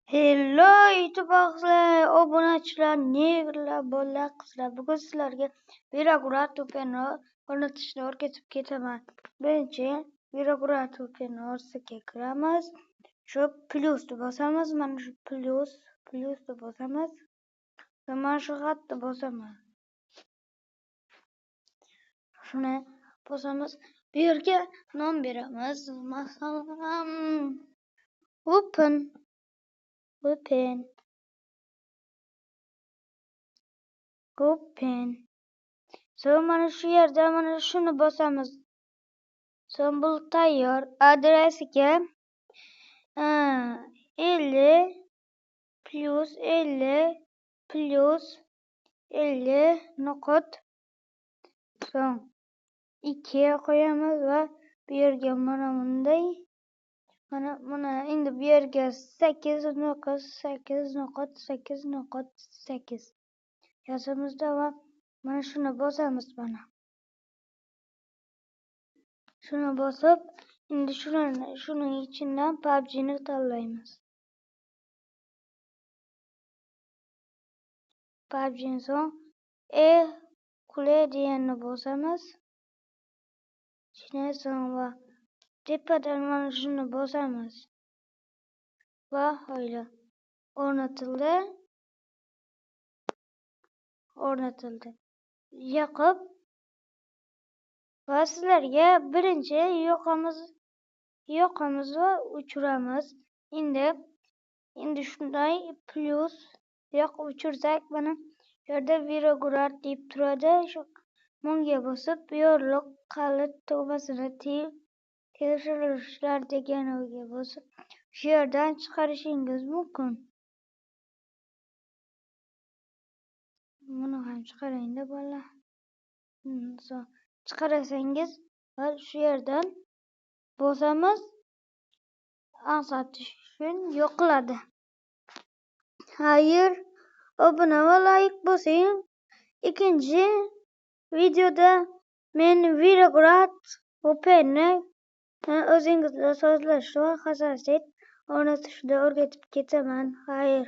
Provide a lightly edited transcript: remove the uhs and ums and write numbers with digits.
Hello YouTube obunachilar, negirlar, bolalar, qizlar. Bugun sizlarga viragrat o'peni o'rnatishni o'rgatib ketaman. Birinchi viragrat o'penisiga kiramiz. Shu plyusni bosamiz. Mana shu plyusni bosamiz. Mana shu xatni bosamiz. Shuni bosamiz. Bu yerga nom beramiz. Masalan, open. So'ng mana shu yerda mana shuni bosamiz. So'ng bu tayyor. Adresiga 50 plus 50 nuqut. So'ng 2 qo'yamiz va bu yerga mana bunday. Mana endi bu yerga 8 yozamizda va mana shuni bosamiz. Mana shuni bosib, endi shuning ichidan PUBG ni tanlaymiz. PUBG ni so'ng qulay deganni bosamiz. Shundan so'ng va tepadan mana shuni bosamiz. Va hayla o'rnatildi. Yoqib va sizlarga birinchi yoqamiz va o'chiramiz. Endi shunday plyus yoqib o'chirsak, mana bu yerda viragrat deb turadi. Shu bunga bosib, yorliq qalit tugmasini tekshirishlar deganiga bosib, shu yerdan chiqarishingiz mumkin. Buni ham chiqaring-da bolalar. Chiqarasangiz va shu yerdan bosamiz. Aqsatish uchun yoqiladi. Xayr, obuna va like bosing. Ikkinchi videoda men viragrat o'penni o'zingizda sozlash va hassasiyat o'rnatishni o'rgatib ketaman. Xayr.